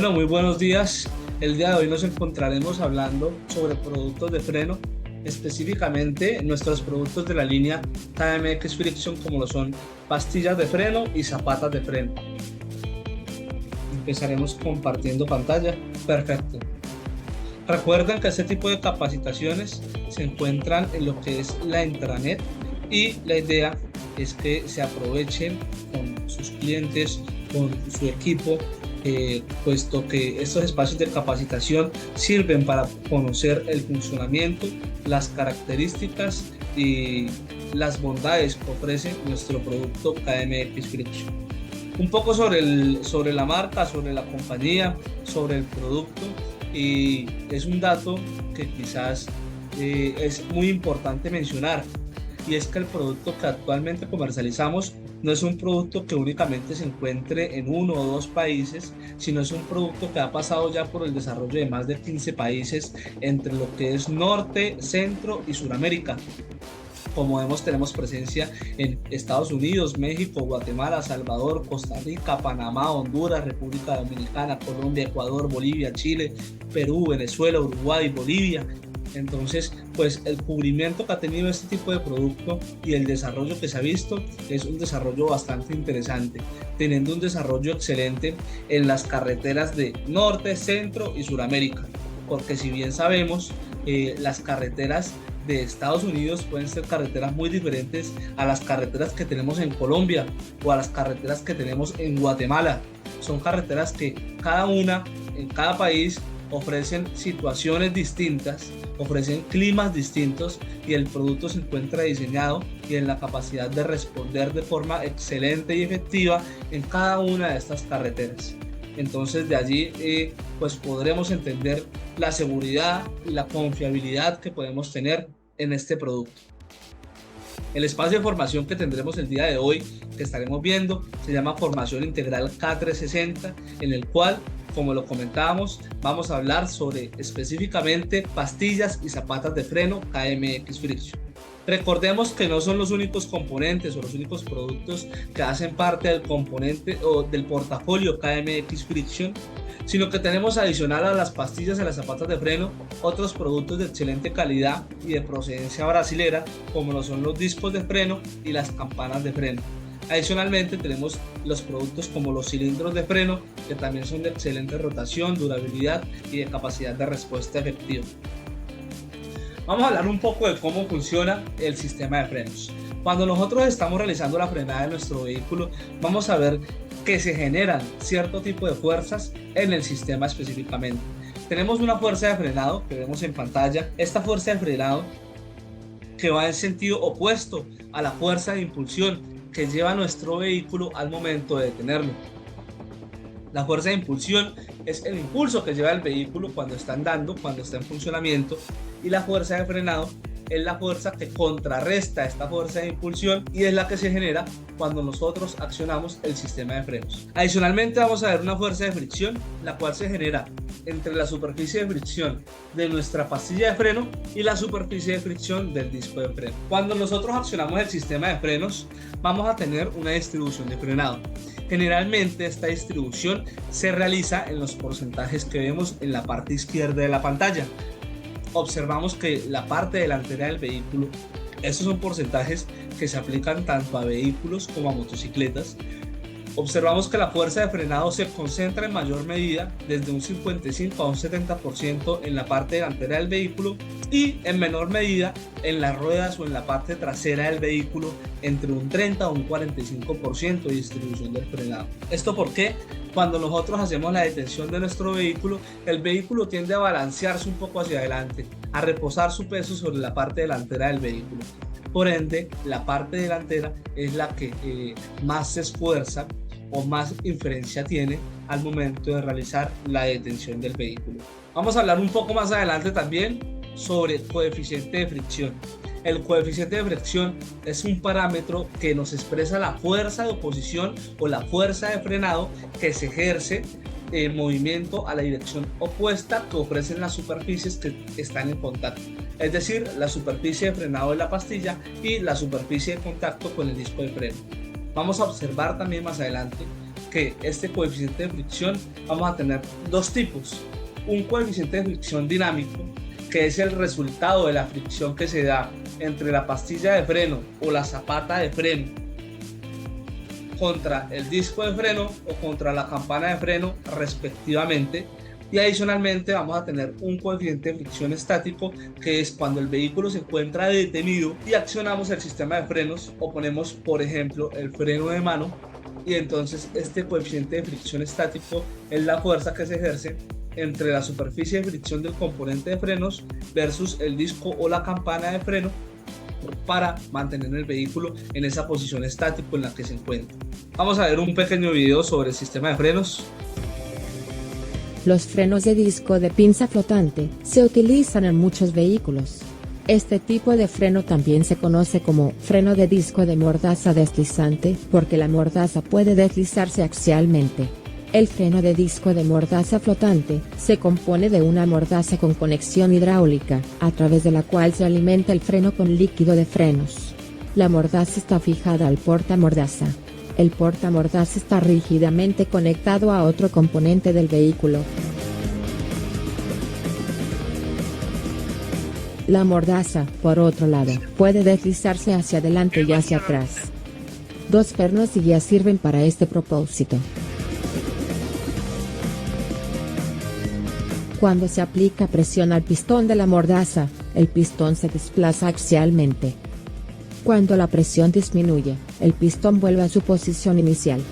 Bueno, muy buenos días. El día de hoy nos encontraremos hablando sobre productos de freno, específicamente nuestros productos de la línea KMX Friction, como lo son pastillas de freno y zapatas de freno. Empezaremos compartiendo pantalla. Perfecto. Recuerden que este tipo de capacitaciones se encuentran en lo que es la intranet y la idea es que se aprovechen con sus clientes, con su equipo, puesto que estos espacios de capacitación sirven para conocer el funcionamiento, las características y las bondades que ofrece nuestro producto KMX Friction. Un poco sobre la marca, sobre la compañía, sobre el producto, y es un dato que quizás es muy importante mencionar, y es que el producto que actualmente comercializamos no es un producto que únicamente se encuentre en uno o dos países, sino es un producto que ha pasado ya por el desarrollo de más de 15 países entre lo que es Norte, Centro y Suramérica. Como vemos, tenemos presencia en Estados Unidos, México, Guatemala, Salvador, Costa Rica, Panamá, Honduras, República Dominicana, Colombia, Ecuador, Bolivia, Chile, Perú, Venezuela, Uruguay, Bolivia. Entonces, pues el cubrimiento que ha tenido este tipo de producto y el desarrollo que se ha visto es un desarrollo bastante interesante, teniendo un desarrollo excelente en las carreteras de Norte, Centro y Suramérica, porque si bien sabemos, las carreteras de Estados Unidos pueden ser carreteras muy diferentes a las carreteras que tenemos en Colombia o a las carreteras que tenemos en Guatemala. Son carreteras que cada una en cada país ofrecen situaciones distintas, ofrecen climas distintos, y el producto se encuentra diseñado y en la capacidad de responder de forma excelente y efectiva en cada una de estas carreteras. Entonces de allí pues podremos entender la seguridad y la confiabilidad que podemos tener en este producto. El espacio de formación que tendremos el día de hoy, que estaremos viendo, se llama Formación Integral K360, en el cual, como lo comentábamos, vamos a hablar sobre específicamente pastillas y zapatas de freno KMX Friction. Recordemos que no son los únicos componentes o los únicos productos que hacen parte del componente o del portafolio KMX Friction, sino que tenemos, adicional a las pastillas y las zapatas de freno, otros productos de excelente calidad y de procedencia brasilera, como lo son los discos de freno y las campanas de freno. Adicionalmente tenemos los productos como los cilindros de freno, que también son de excelente rotación, durabilidad y de capacidad de respuesta efectiva. Vamos a hablar un poco de cómo funciona el sistema de frenos. Cuando nosotros estamos realizando la frenada de nuestro vehículo, vamos a ver que se generan cierto tipo de fuerzas en el sistema específicamente. Tenemos una fuerza de frenado que vemos en pantalla. Esta fuerza de frenado que va en sentido opuesto a la fuerza de impulsión que lleva nuestro vehículo al momento de detenerlo. La fuerza de impulsión es el impulso que lleva el vehículo cuando está andando, cuando está en funcionamiento, y la fuerza de frenado es la fuerza que contrarresta esta fuerza de impulsión y es la que se genera cuando nosotros accionamos el sistema de frenos. Adicionalmente vamos a ver una fuerza de fricción, la cual se genera entre la superficie de fricción de nuestra pastilla de freno y la superficie de fricción del disco de freno. Cuando nosotros accionamos el sistema de frenos, vamos a tener una distribución de frenado. Generalmente esta distribución se realiza en los porcentajes que vemos en la parte izquierda de la pantalla. Observamos que la parte delantera del vehículo, estos son porcentajes que se aplican tanto a vehículos como a motocicletas. Observamos que la fuerza de frenado se concentra en mayor medida, desde un 55 a un 70% en la parte delantera del vehículo, y en menor medida en las ruedas o en la parte trasera del vehículo, entre un 30 a un 45% de distribución del frenado. ¿Esto por qué? Cuando nosotros hacemos la detención de nuestro vehículo, el vehículo tiende a balancearse un poco hacia adelante, a reposar su peso sobre la parte delantera del vehículo. Por ende, la parte delantera es la que más se esfuerza o más inferencia tiene al momento de realizar la detención del vehículo. Vamos a hablar un poco más adelante también sobre coeficiente de fricción. El coeficiente de fricción es un parámetro que nos expresa la fuerza de oposición o la fuerza de frenado que se ejerce en movimiento a la dirección opuesta que ofrecen las superficies que están en contacto, es decir, la superficie de frenado de la pastilla y la superficie de contacto con el disco de freno. Vamos a observar también más adelante que este coeficiente de fricción vamos a tener dos tipos. Un coeficiente de fricción dinámico, que es el resultado de la fricción que se da entre la pastilla de freno o la zapata de freno contra el disco de freno o contra la campana de freno respectivamente. Y adicionalmente vamos a tener un coeficiente de fricción estático, que es cuando el vehículo se encuentra detenido y accionamos el sistema de frenos o ponemos, por ejemplo, el freno de mano, y entonces este coeficiente de fricción estático es la fuerza que se ejerce entre la superficie de fricción del componente de frenos versus el disco o la campana de freno para mantener el vehículo en esa posición estática en la que se encuentra. Vamos a ver un pequeño video sobre el sistema de frenos. Los frenos de disco de pinza flotante se utilizan en muchos vehículos. Este tipo de freno también se conoce como freno de disco de mordaza deslizante, porque la mordaza puede deslizarse axialmente. El freno de disco de mordaza flotante se compone de una mordaza con conexión hidráulica, a través de la cual se alimenta el freno con líquido de frenos. La mordaza está fijada al portamordaza. El portamordaza está rígidamente conectado a otro componente del vehículo. La mordaza, por otro lado, puede deslizarse hacia adelante y hacia atrás. Dos frenos y guías sirven para este propósito. Cuando se aplica presión al pistón de la mordaza, el pistón se desplaza axialmente. Cuando la presión disminuye, el pistón vuelve a su posición inicial.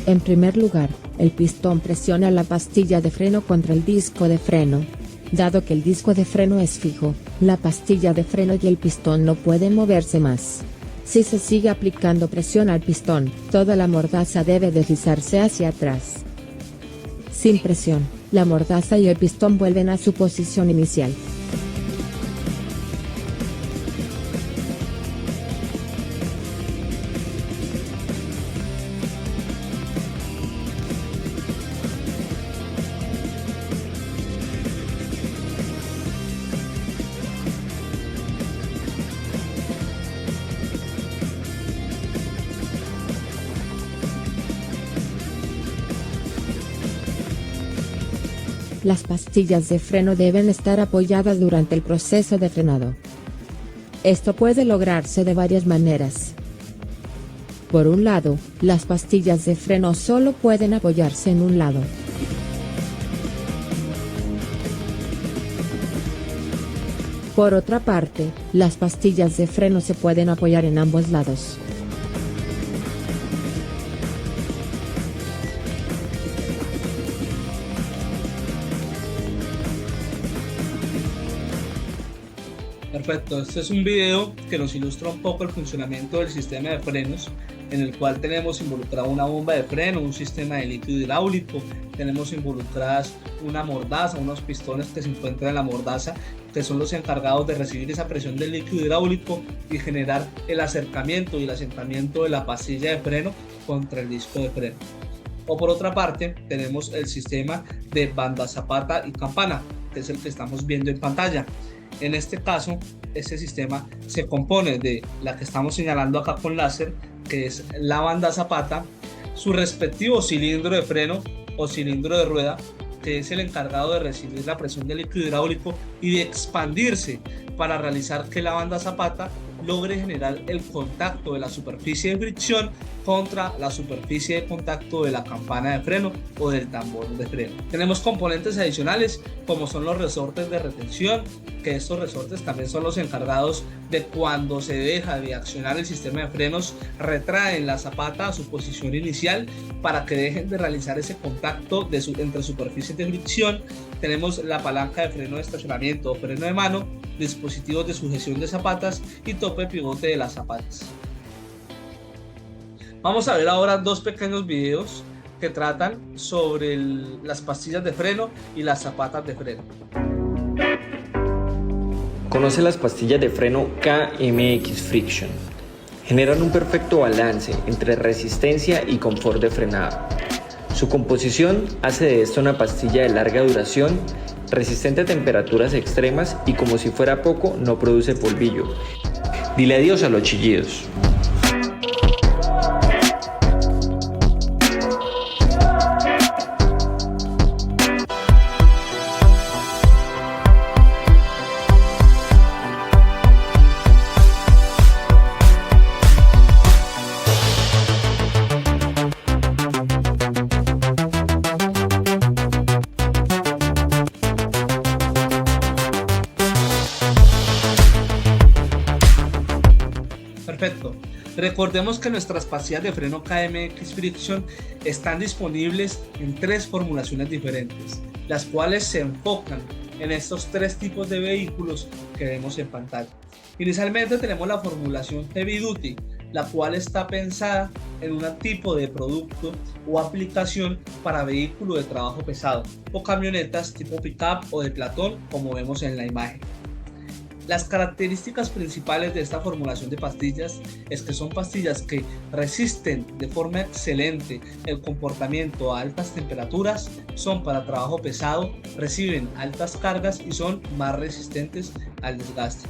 En primer lugar, el pistón presiona la pastilla de freno contra el disco de freno. Dado que el disco de freno es fijo, la pastilla de freno y el pistón no pueden moverse más. Si se sigue aplicando presión al pistón, toda la mordaza debe deslizarse hacia atrás. Sin presión, la mordaza y el pistón vuelven a su posición inicial. Las pastillas de freno deben estar apoyadas durante el proceso de frenado. Esto puede lograrse de varias maneras. Por un lado, las pastillas de freno solo pueden apoyarse en un lado. Por otra parte, las pastillas de freno se pueden apoyar en ambos lados. Perfecto, este es un video que nos ilustra un poco el funcionamiento del sistema de frenos, en el cual tenemos involucrada una bomba de freno, un sistema de líquido hidráulico, tenemos involucradas una mordaza, unos pistones que se encuentran en la mordaza, que son los encargados de recibir esa presión del líquido hidráulico y generar el acercamiento y el asentamiento de la pastilla de freno contra el disco de freno. O por otra parte, tenemos el sistema de banda zapata y campana, que es el que estamos viendo en pantalla. En este caso, este sistema se compone de la que estamos señalando acá con láser, que es la banda zapata, su respectivo cilindro de freno o cilindro de rueda, que es el encargado de recibir la presión del líquido hidráulico y de expandirse para realizar que la banda zapata logre generar el contacto de la superficie de fricción contra la superficie de contacto de la campana de freno o del tambor de freno. Tenemos componentes adicionales como son los resortes de retención, que estos resortes también son los encargados de cuando se deja de accionar el sistema de frenos, retraen la zapata a su posición inicial para que dejen de realizar ese contacto entre superficies de fricción. Tenemos la palanca de freno de estacionamiento o freno de mano, dispositivos de sujeción de zapatas y tope pivote de las zapatas. Vamos a ver ahora dos pequeños videos que tratan sobre las pastillas de freno y las zapatas de freno. Conoce las pastillas de freno KMX Friction. Generan un perfecto balance entre resistencia y confort de frenado. Su composición hace de esta una pastilla de larga duración resistente a temperaturas extremas y como si fuera poco, no produce polvillo. Dile adiós a los chillidos. Perfecto. Recordemos que nuestras pastillas de freno KMX Friction están disponibles en 3 formulaciones diferentes, las cuales se enfocan en estos 3 tipos de vehículos que vemos en pantalla. Inicialmente tenemos la formulación Heavy Duty, la cual está pensada en un tipo de producto o aplicación para vehículos de trabajo pesado o camionetas tipo pickup o de platón, como vemos en la imagen. Las características principales de esta formulación de pastillas es que son pastillas que resisten de forma excelente el comportamiento a altas temperaturas, son para trabajo pesado, reciben altas cargas y son más resistentes al desgaste.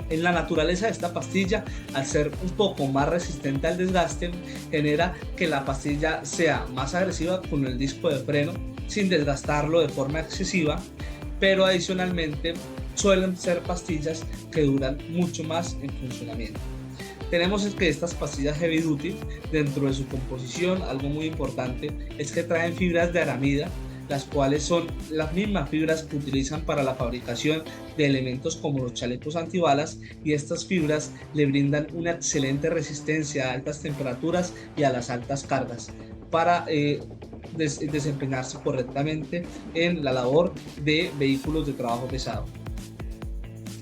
En la naturaleza de esta pastilla, al ser un poco más resistente al desgaste, genera que la pastilla sea más agresiva con el disco de freno sin desgastarlo de forma excesiva, pero adicionalmente suelen ser pastillas que duran mucho más en funcionamiento. Tenemos que estas pastillas Heavy Duty, dentro de su composición, algo muy importante es que traen fibras de aramida, las cuales son las mismas fibras que utilizan para la fabricación de elementos como los chalecos antibalas, y estas fibras le brindan una excelente resistencia a altas temperaturas y a las altas cargas para desempeñarse correctamente en la labor de vehículos de trabajo pesado.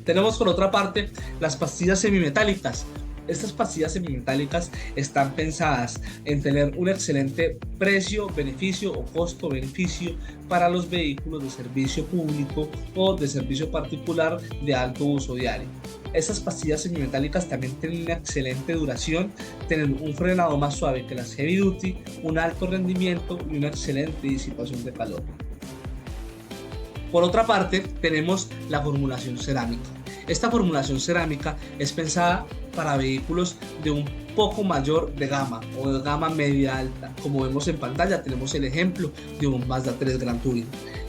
Tenemos por otra parte las pastillas semimetálicas. Estas pastillas semimetálicas están pensadas en tener un excelente precio-beneficio o costo-beneficio para los vehículos de servicio público o de servicio particular de alto uso diario. Estas pastillas semimetálicas también tienen una excelente duración, tienen un frenado más suave que las Heavy Duty, un alto rendimiento y una excelente disipación de calor. Por otra parte, tenemos la formulación cerámica. Esta formulación cerámica es pensada para vehículos de un poco mayor de gama o de gama media alta. Como vemos en pantalla, tenemos el ejemplo de un Mazda 3 Gran Touring.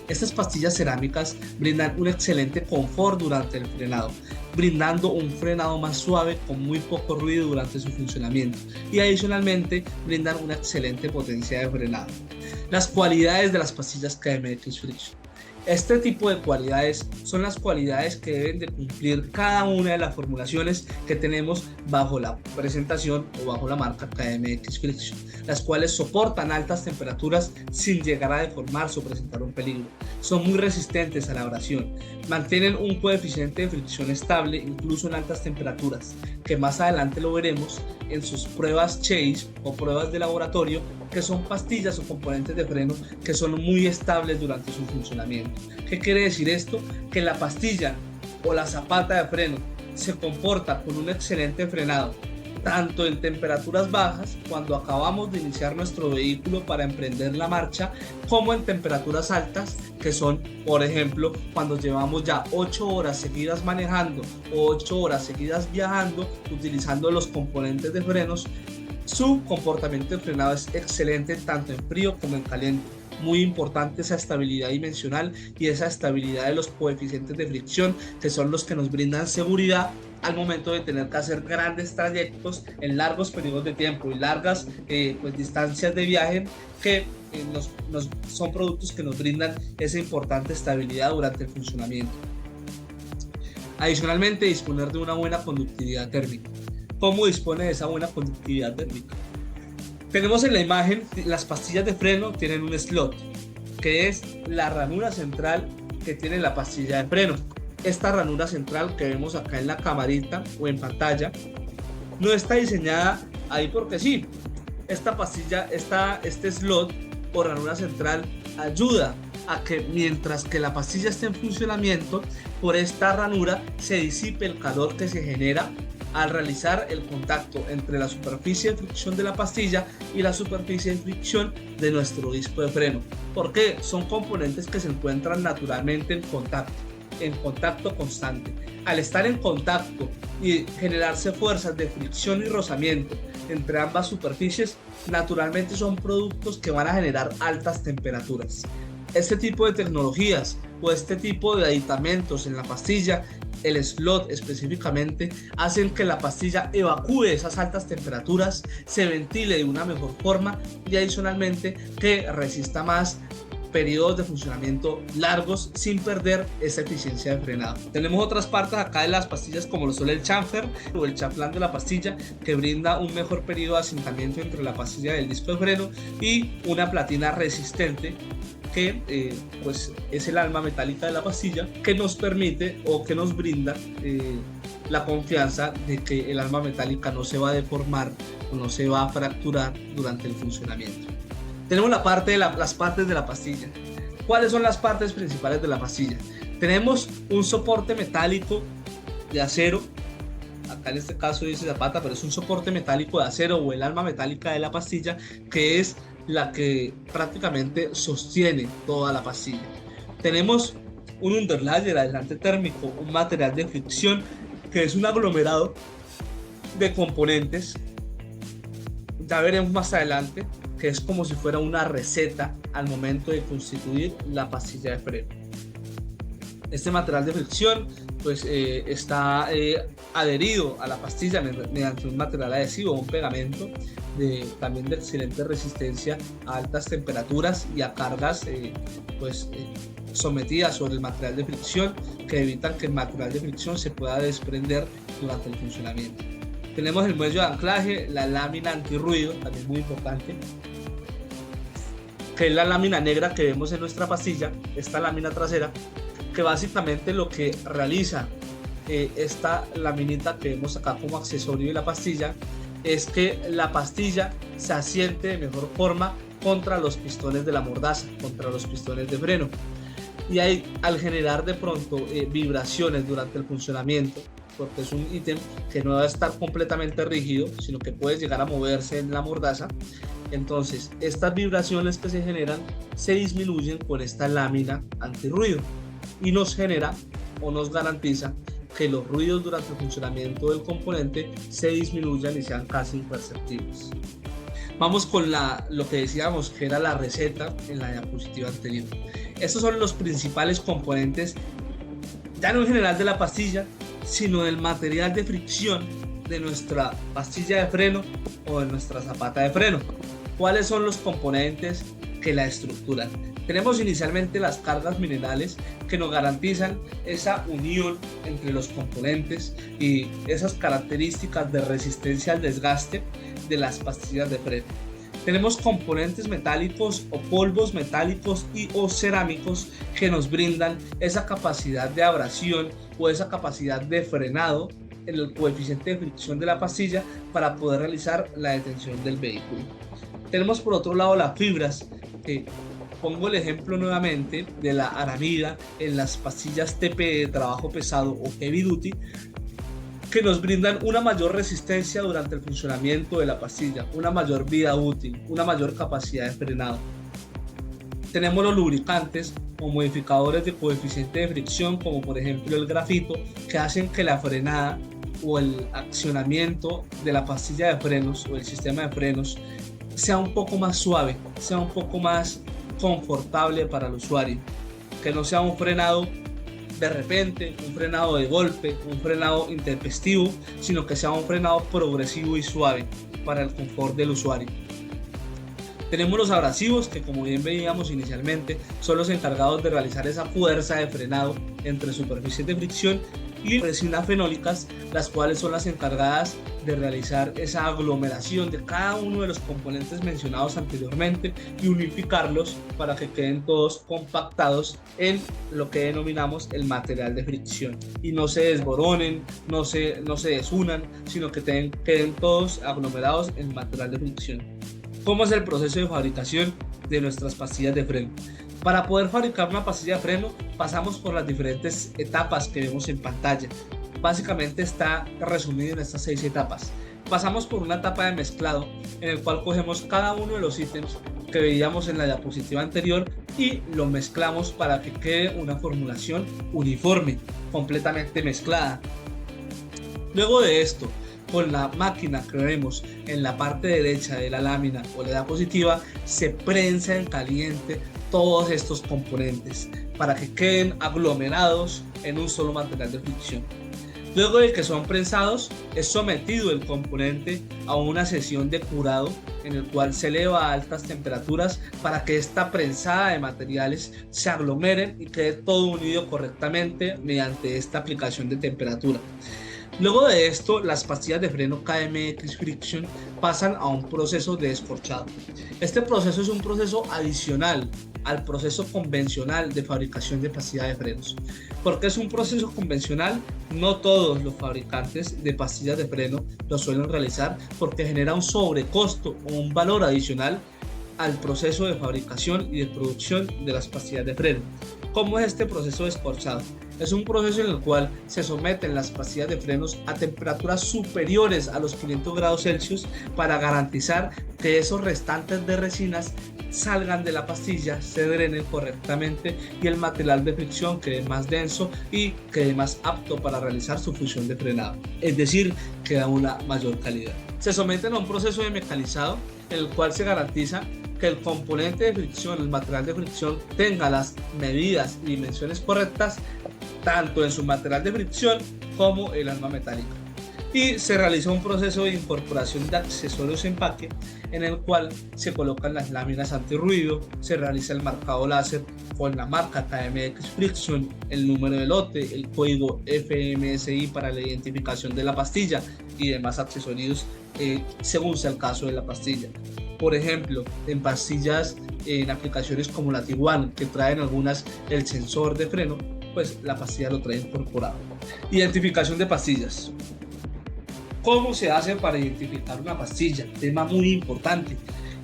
Estas pastillas cerámicas brindan un excelente confort durante el frenado, brindando un frenado más suave con muy poco ruido durante su funcionamiento, y adicionalmente brindan una excelente potencia de frenado. Las cualidades de las pastillas KMX Friction. Este tipo de cualidades son las cualidades que deben de cumplir cada una de las formulaciones que tenemos bajo la presentación o bajo la marca KMX Friction, las cuales soportan altas temperaturas sin llegar a deformarse o presentar un peligro. Son muy resistentes a la abrasión, mantienen un coeficiente de fricción estable incluso en altas temperaturas, que más adelante lo veremos en sus pruebas Chase o pruebas de laboratorio, que son pastillas o componentes de freno que son muy estables durante su funcionamiento. ¿Qué quiere decir esto? Que la pastilla o la zapata de freno se comporta con un excelente frenado, tanto en temperaturas bajas, cuando acabamos de iniciar nuestro vehículo para emprender la marcha, como en temperaturas altas, que son, por ejemplo, cuando llevamos ya 8 horas seguidas manejando o 8 horas seguidas viajando, utilizando los componentes de frenos. Su comportamiento de frenado es excelente tanto en frío como en caliente. Muy importante esa estabilidad dimensional y esa estabilidad de los coeficientes de fricción, que son los que nos brindan seguridad al momento de tener que hacer grandes trayectos en largos periodos de tiempo y largas distancias de viaje, que son productos que nos brindan esa importante estabilidad durante el funcionamiento. Adicionalmente, disponer de una buena conductividad térmica. ¿Cómo dispone de esa buena conductividad térmica? Tenemos en la imagen, las pastillas de freno tienen un slot, que es la ranura central que tiene la pastilla de freno. Esta ranura central que vemos acá en la camarita o en pantalla, no está diseñada ahí porque sí. Esta pastilla, este slot o ranura central ayuda a que mientras que la pastilla esté en funcionamiento, por esta ranura se disipe el calor que se genera al realizar el contacto entre la superficie de fricción de la pastilla y la superficie de fricción de nuestro disco de freno. ¿Por qué? Son componentes que se encuentran naturalmente en contacto constante. Al estar en contacto y generarse fuerzas de fricción y rozamiento entre ambas superficies, naturalmente son productos que van a generar altas temperaturas. Este tipo de tecnologías o este tipo de aditamentos en la pastilla, el slot específicamente, hacen que la pastilla evacúe esas altas temperaturas, se ventile de una mejor forma y adicionalmente que resista más periodos de funcionamiento largos sin perder esa eficiencia de frenado. Tenemos otras partes acá de las pastillas como lo son el chamfer o el chaflán de la pastilla, que brinda un mejor periodo de asentamiento entre la pastilla y el disco de freno, y una platina resistente que pues es el alma metálica de la pastilla, que nos permite o que nos brinda la confianza de que el alma metálica no se va a deformar o no se va a fracturar durante el funcionamiento. Tenemos las partes de la pastilla. ¿Cuáles son las partes principales de la pastilla? Tenemos un soporte metálico de acero. Acá en este caso dice zapata, pero es un soporte metálico de acero o el alma metálica de la pastilla, que es la que prácticamente sostiene toda la pastilla. Tenemos un underlayer, aislante térmico, un material de fricción, que es un aglomerado de componentes. Ya veremos más adelante que es como si fuera una receta al momento de constituir la pastilla de freno. Este material de fricción pues está adherido a la pastilla mediante un material adhesivo, un pegamento también de excelente resistencia a altas temperaturas y a cargas sometidas sobre el material de fricción, que evitan que el material de fricción se pueda desprender durante el funcionamiento. Tenemos el muelle de anclaje, la lámina antirruido, también muy importante, que es la lámina negra que vemos en nuestra pastilla, esta lámina trasera, que básicamente lo que realiza esta laminita que vemos acá como accesorio de la pastilla es que la pastilla se asiente de mejor forma contra los pistones de la mordaza, contra los pistones de freno, y ahí, al generar de pronto vibraciones durante el funcionamiento, porque es un ítem que no va a estar completamente rígido, sino que puede llegar a moverse en la mordaza, entonces estas vibraciones que se generan se disminuyen con esta lámina antirruido y nos genera o nos garantiza que los ruidos durante el funcionamiento del componente se disminuyan y sean casi imperceptibles. Vamos con lo que decíamos que era la receta en la diapositiva anterior. Estos son los principales componentes, ya no en general de la pastilla, sino del material de fricción de nuestra pastilla de freno o de nuestra zapata de freno. ¿Cuáles son los componentes que la estructuran? Tenemos inicialmente las cargas minerales que nos garantizan esa unión entre los componentes y esas características de resistencia al desgaste de las pastillas de freno. Tenemos componentes metálicos o polvos metálicos o cerámicos que nos brindan esa capacidad de abrasión o esa capacidad de frenado en el coeficiente de fricción de la pastilla para poder realizar la detención del vehículo. Tenemos por otro lado las fibras, que pongo el ejemplo nuevamente de la aramida en las pastillas TP de trabajo pesado o heavy duty, que nos brindan una mayor resistencia durante el funcionamiento de la pastilla, una mayor vida útil, una mayor capacidad de frenado. Tenemos los lubricantes o modificadores de coeficiente de fricción, como por ejemplo el grafito, que hacen que la frenada o el accionamiento de la pastilla de frenos o el sistema de frenos sea un poco más suave, sea un poco más confortable para el usuario, que no sea un frenado de repente, un frenado de golpe, un frenado intempestivo, sino que sea un frenado progresivo y suave para el confort del usuario. Tenemos los abrasivos, que como bien veíamos inicialmente son los encargados de realizar esa fuerza de frenado entre superficies de fricción, y resinas fenólicas, las cuales son las encargadas de realizar esa aglomeración de cada uno de los componentes mencionados anteriormente y unificarlos para que queden todos compactados en lo que denominamos el material de fricción y no se desboronen, no se desunan, sino que queden todos aglomerados en material de fricción. ¿Cómo es el proceso de fabricación de nuestras pastillas de freno? Para poder fabricar una pastilla de freno pasamos por las diferentes etapas que vemos en pantalla. básicamente está resumido en estas 6 etapas. Pasamos por una etapa de mezclado en el cual cogemos cada uno de los ítems que veíamos en la diapositiva anterior y lo mezclamos para que quede una formulación uniforme, completamente mezclada. Luego de esto, con la máquina que vemos en la parte derecha de la lámina o la diapositiva, se prensa en caliente todos estos componentes para que queden aglomerados en un solo material de fricción. Luego de que son prensados, es sometido el componente a una sesión de curado en el cual se eleva a altas temperaturas para que esta prensada de materiales se aglomeren y quede todo unido correctamente mediante esta aplicación de temperatura. Luego de esto, las pastillas de freno KMX Friction pasan a un proceso de descorchado. Este proceso es un proceso adicional al proceso convencional de fabricación de pastillas de frenos. ¿Por qué es un proceso convencional? No todos los fabricantes de pastillas de freno lo suelen realizar porque genera un sobrecosto o un valor adicional al proceso de fabricación y de producción de las pastillas de freno. ¿Cómo es este proceso de descorchado? Es un proceso en el cual se someten las pastillas de frenos a temperaturas superiores a los 500 grados Celsius para garantizar que esos restantes de resinas salgan de la pastilla, se drenen correctamente y el material de fricción quede más denso y quede más apto para realizar su función de frenado, es decir, que da una mayor calidad. Se someten a un proceso de mecanizado en el cual se garantiza que el componente de fricción, el material de fricción, tenga las medidas y dimensiones correctas tanto en su material de fricción como el alma metálica. Y se realiza un proceso de incorporación de accesorios de empaque en el cual se colocan las láminas antirruido, se realiza el marcado láser con la marca KMX Friction, el número de lote, el código FMSI para la identificación de la pastilla y demás accesorios según sea el caso de la pastilla. Por ejemplo, en pastillas, en aplicaciones como la Tiguan, que traen algunas el sensor de freno, pues la pastilla lo trae incorporado. Identificación de pastillas. ¿Cómo se hace para identificar una pastilla? Tema muy importante.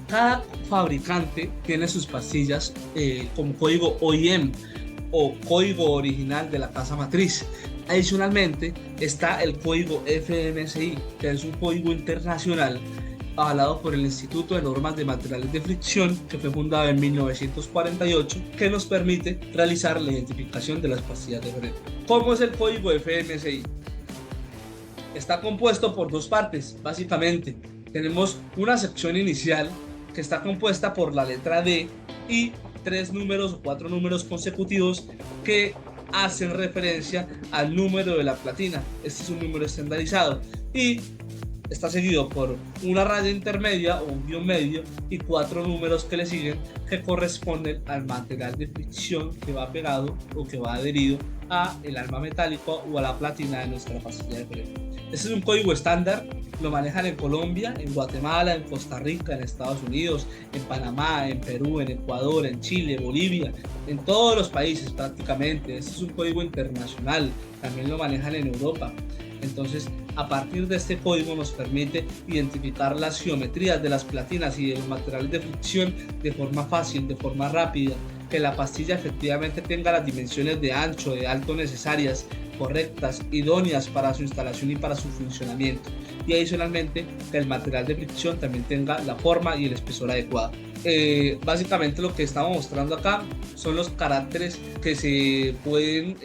Cada fabricante tiene sus pastillas con código OEM o código original de la casa matriz. Adicionalmente está el código FMSI, que es un código internacional avalado por el Instituto de Normas de Materiales de Fricción, que fue fundado en 1948, que nos permite realizar la identificación de las pastillas de freno. ¿Cómo es el código FMSI? Está compuesto por 2 partes, básicamente. Tenemos una sección inicial que está compuesta por la letra D y 3 números o 4 números consecutivos que hacen referencia al número de la platina. Este es un número estandarizado y está seguido por una raya intermedia o un guión medio y 4 números que le siguen, que corresponden al material de fricción que va pegado o que va adherido a el alma metálico o a la platina de nuestra pastilla de freno. Este es un código estándar, lo manejan en Colombia, en Guatemala, en Costa Rica, en Estados Unidos, en Panamá, en Perú, en Ecuador, en Chile, Bolivia, en todos los países prácticamente. Este es un código internacional, también lo manejan en Europa. Entonces, a partir de este código nos permite identificar las geometrías de las platinas y de los materiales de fricción de forma fácil, de forma rápida, que la pastilla efectivamente tenga las dimensiones de ancho, de alto necesarias, correctas, idóneas para su instalación y para su funcionamiento. Y adicionalmente que el material de fricción también tenga la forma y el espesor adecuado. Básicamente lo que estamos mostrando acá son los caracteres que se pueden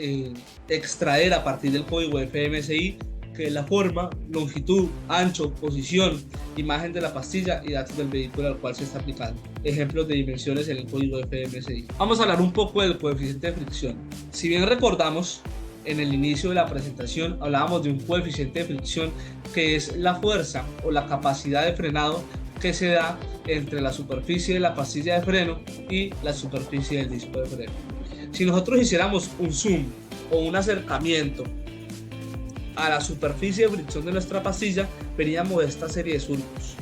extraer a partir del código FMSI, que es la forma, longitud, ancho, posición, imagen de la pastilla y datos del vehículo al cual se está aplicando. Ejemplos de dimensiones en el código FMSI. Vamos a hablar un poco del coeficiente de fricción. Si bien recordamos, en el inicio de la presentación hablábamos de un coeficiente de fricción que es la fuerza o la capacidad de frenado que se da entre la superficie de la pastilla de freno y la superficie del disco de freno. Si nosotros hiciéramos un zoom o un acercamiento a la superficie de fricción de nuestra pastilla, veríamos esta serie de surcos.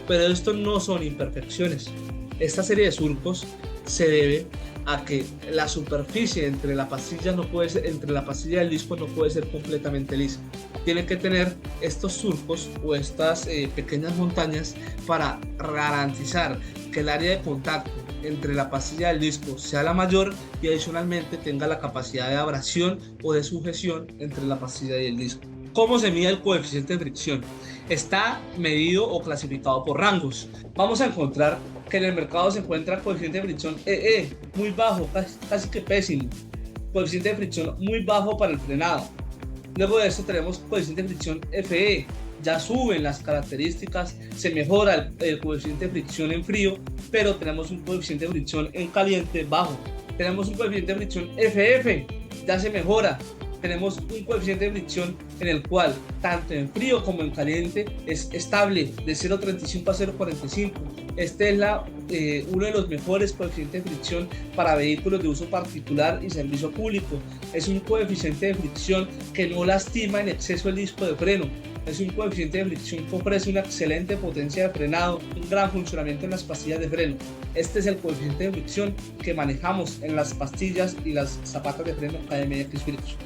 Pero estos no son imperfecciones. Esta serie de surcos se debe a que la superficie entre la pastilla no puede ser, entre la pastilla y el disco no puede ser completamente lisa. Tiene que tener estos surcos o estas pequeñas montañas para garantizar que el área de contacto entre la pastilla del disco sea la mayor y adicionalmente tenga la capacidad de abrasión o de sujeción entre la pastilla y el disco. ¿Cómo se mide el coeficiente de fricción? Está medido o clasificado por rangos. Vamos a encontrar que en el mercado se encuentra coeficiente de fricción EE, muy bajo, casi que pésimo. Coeficiente de fricción muy bajo para el frenado. Luego de esto tenemos coeficiente de fricción FE. Ya suben las características, se mejora el coeficiente de fricción en frío, pero tenemos un coeficiente de fricción en caliente bajo. Tenemos un coeficiente de fricción FF, ya se mejora. Tenemos un coeficiente de fricción en el cual tanto en frío como en caliente es estable, de 0,35 a 0,45. Este es uno de los mejores coeficientes de fricción para vehículos de uso particular y servicio público. Es un coeficiente de fricción que no lastima en exceso el disco de freno. Es un coeficiente de fricción que ofrece una excelente potencia de frenado, un gran funcionamiento en las pastillas de freno. Este es el coeficiente de fricción que manejamos en las pastillas y las zapatas de freno KMX Friction.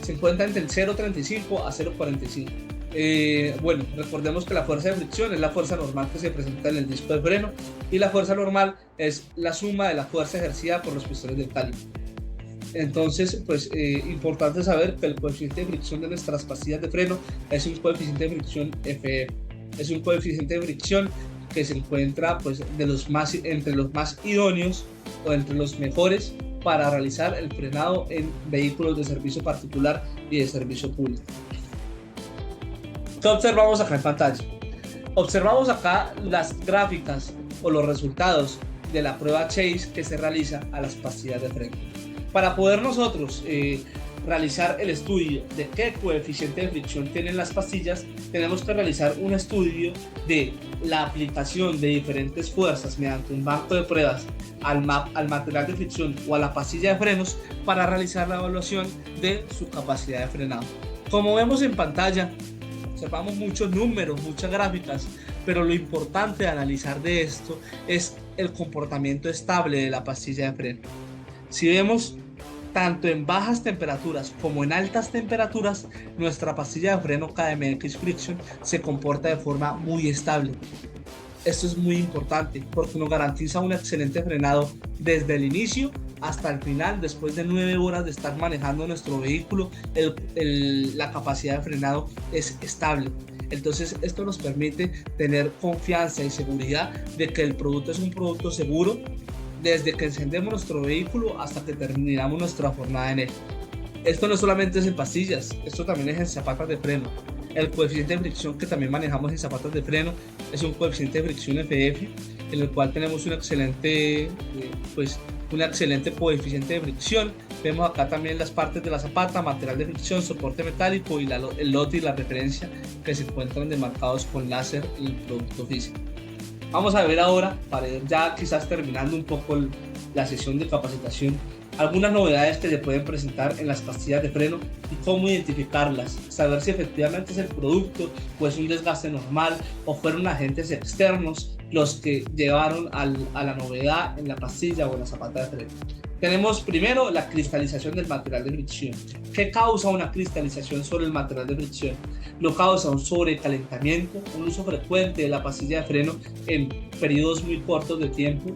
Se encuentra entre el 0,35 a 0,45. Bueno, recordemos que la fuerza de fricción es la fuerza normal que se presenta en el disco de freno y la fuerza normal es la suma de la fuerza ejercida por los pistones del caliper. Entonces, pues importante saber que el coeficiente de fricción de nuestras pastillas de freno es un coeficiente de fricción FF. Es un coeficiente de fricción que se encuentra pues, entre los más idóneos o entre los mejores para realizar el frenado en vehículos de servicio particular y de servicio público. ¿Qué observamos acá en pantalla? Observamos acá las gráficas o los resultados de la prueba Chase que se realiza a las pastillas de freno. Para poder nosotros realizar el estudio de qué coeficiente de fricción tienen las pastillas, tenemos que realizar un estudio de la aplicación de diferentes fuerzas mediante un banco de pruebas al material de fricción o a la pastilla de frenos para realizar la evaluación de su capacidad de frenado. Como vemos en pantalla, observamos muchos números, muchas gráficas, pero lo importante de analizar de esto es el comportamiento estable de la pastilla de freno. Si vemos tanto en bajas temperaturas como en altas temperaturas, nuestra pastilla de freno KMX Friction se comporta de forma muy estable. Esto es muy importante porque nos garantiza un excelente frenado desde el inicio hasta el final. Después de 9 horas de estar manejando nuestro vehículo, la capacidad de frenado es estable. Entonces esto nos permite tener confianza y seguridad de que el producto es un producto seguro desde que encendemos nuestro vehículo hasta que terminamos nuestra jornada en él. Esto no solamente es en pastillas, esto también es en zapatas de freno. El coeficiente de fricción que también manejamos en zapatas de freno es un coeficiente de fricción FF, en el cual tenemos un excelente coeficiente de fricción. Vemos acá también las partes de la zapata, material de fricción, soporte metálico y el lote y la referencia que se encuentran demarcados con láser y el producto físico. Vamos a ver ahora, para ir ya quizás terminando un poco la sesión de capacitación, algunas novedades que se pueden presentar en las pastillas de freno y cómo identificarlas, saber si efectivamente es el producto o es un desgaste normal o fueron agentes externos los que llevaron a la novedad en la pastilla o en la zapata de freno. Tenemos primero la cristalización del material de fricción. ¿Qué causa una cristalización sobre el material de fricción? Lo causa un sobrecalentamiento, un uso frecuente de la pastilla de freno en periodos muy cortos de tiempo,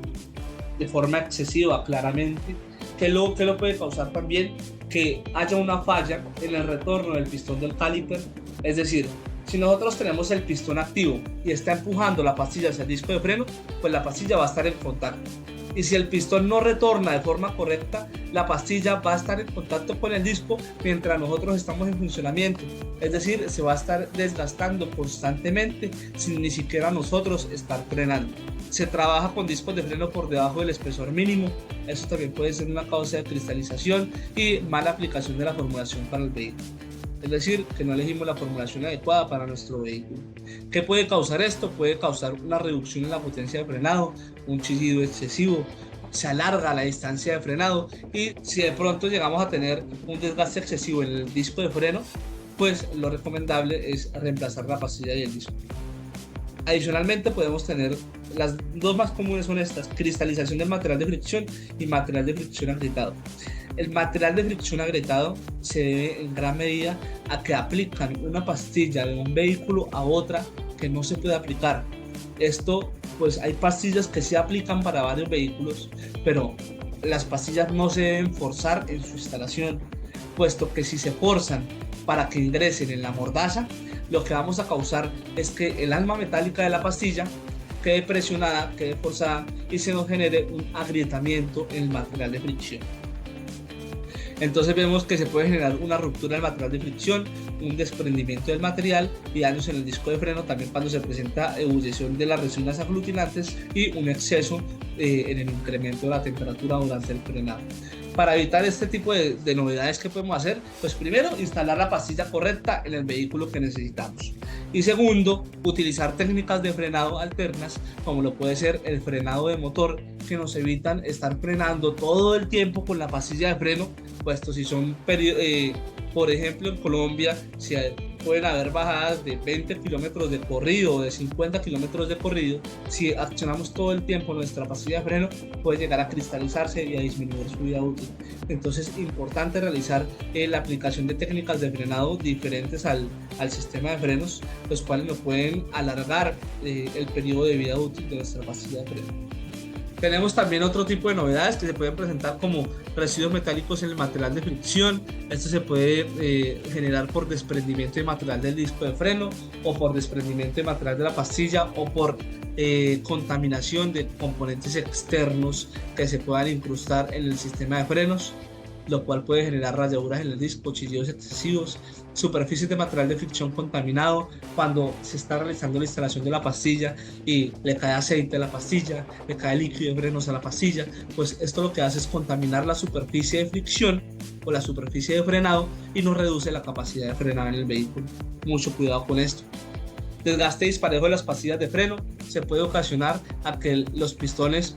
de forma excesiva claramente. ¿Qué lo puede causar también? Que haya una falla en el retorno del pistón del caliper. Es decir, si nosotros tenemos el pistón activo y está empujando la pastilla hacia el disco de freno, pues la pastilla va a estar en contacto. Y si el pistón no retorna de forma correcta, la pastilla va a estar en contacto con el disco mientras nosotros estamos en funcionamiento. Es decir, se va a estar desgastando constantemente sin ni siquiera nosotros estar frenando. Se trabaja con discos de freno por debajo del espesor mínimo. Eso también puede ser una causa de cristalización y mala aplicación de la formulación para el vehículo. Es decir, que no elegimos la formulación adecuada para nuestro vehículo. ¿Qué puede causar esto? Puede causar una reducción en la potencia de frenado, un chillido excesivo, se alarga la distancia de frenado y si de pronto llegamos a tener un desgaste excesivo en el disco de freno, pues lo recomendable es reemplazar la pastilla y el disco. Adicionalmente podemos tener, las dos más comunes son estas: cristalización del material de fricción y material de fricción agrietado. El material de fricción agrietado se debe en gran medida a que aplican una pastilla de un vehículo a otra que no se puede aplicar. Esto pues hay pastillas que se aplican para varios vehículos, pero las pastillas no se deben forzar en su instalación, puesto que si se forzan para que ingresen en la mordaza, lo que vamos a causar es que el alma metálica de la pastilla quede presionada, quede forzada y se nos genere un agrietamiento en el material de fricción. Entonces vemos que se puede generar una ruptura del material de fricción, un desprendimiento del material y daños en el disco de freno, también cuando se presenta ebullición de las resinas aglutinantes y un exceso en el incremento de la temperatura durante el frenado. Para evitar este tipo de novedades, ¿qué podemos hacer? Pues primero, instalar la pastilla correcta en el vehículo que necesitamos. Y segundo, utilizar técnicas de frenado alternas, como lo puede ser el frenado de motor, que nos evitan estar frenando todo el tiempo con la pastilla de freno, puesto si son, por ejemplo, en Colombia, si pueden haber bajadas de 20 kilómetros de corrido o de 50 kilómetros de corrido, si accionamos todo el tiempo nuestra pastilla de freno, puede llegar a cristalizarse y a disminuir su vida útil. Entonces es importante realizar la aplicación de técnicas de frenado diferentes al sistema de frenos, los cuales nos pueden alargar el periodo de vida útil de nuestra pastilla de freno. Tenemos también otro tipo de novedades que se pueden presentar como residuos metálicos en el material de fricción. Esto se puede generar por desprendimiento de material del disco de freno o por desprendimiento de material de la pastilla o por contaminación de componentes externos que se puedan incrustar en el sistema de frenos, lo cual puede generar rayaduras en el disco, chillidos excesivos, superficies de material de fricción contaminado cuando se está realizando la instalación de la pastilla y le cae aceite a la pastilla, le cae líquido de frenos a la pastilla, pues esto lo que hace es contaminar la superficie de fricción o la superficie de frenado y nos reduce la capacidad de frenar en el vehículo. Mucho cuidado con esto. Desgaste disparejo de las pastillas de freno se puede ocasionar a que los pistones,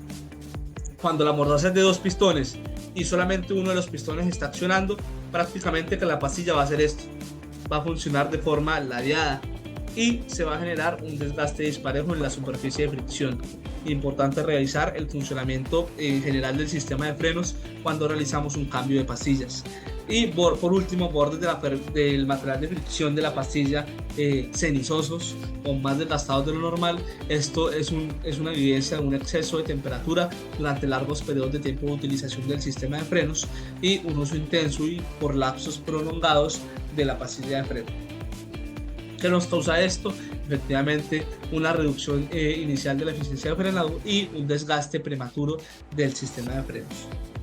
cuando la mordaza es de 2 pistones y solamente uno de los pistones está accionando, prácticamente que la pastilla va a hacer esto, va a funcionar de forma ladeada y se va a generar un desgaste disparejo en la superficie de fricción. Importante realizar el funcionamiento general del sistema de frenos cuando realizamos un cambio de pastillas. Y por último, bordes del material de fricción de la pastilla cenizosos o más desgastados de lo normal. Esto es una evidencia de un exceso de temperatura durante largos periodos de tiempo de utilización del sistema de frenos y un uso intenso y por lapsos prolongados de la pastilla de freno. ¿Qué nos causa esto? Efectivamente, una reducción inicial de la eficiencia de frenado y un desgaste prematuro del sistema de frenos.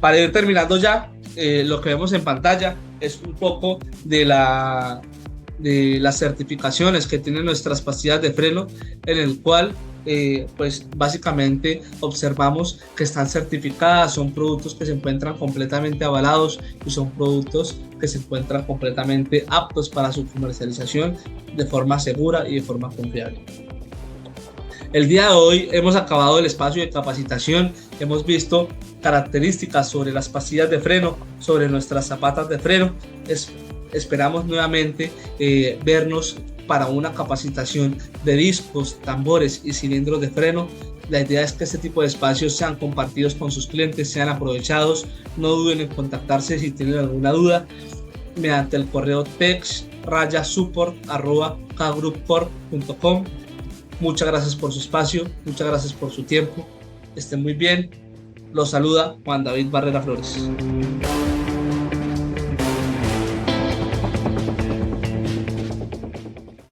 Para ir terminando ya, lo que vemos en pantalla es un poco de las certificaciones que tienen nuestras pastillas de freno, en el cual pues básicamente observamos que están certificadas, son productos que se encuentran completamente avalados y son productos que se encuentran completamente aptos para su comercialización de forma segura y de forma confiable. El día de hoy hemos acabado el espacio de capacitación, hemos visto características sobre las pastillas de freno, sobre nuestras zapatas de freno. Esperamos nuevamente vernos para una capacitación de discos, tambores y cilindros de freno. La idea es que este tipo de espacios sean compartidos con sus clientes, sean aprovechados. No duden en contactarse si tienen alguna duda mediante el correo tex-support@kgroupcorp.com. Muchas gracias por su espacio, muchas gracias por su tiempo. Estén muy bien. Los saluda Juan David Barrera Flores.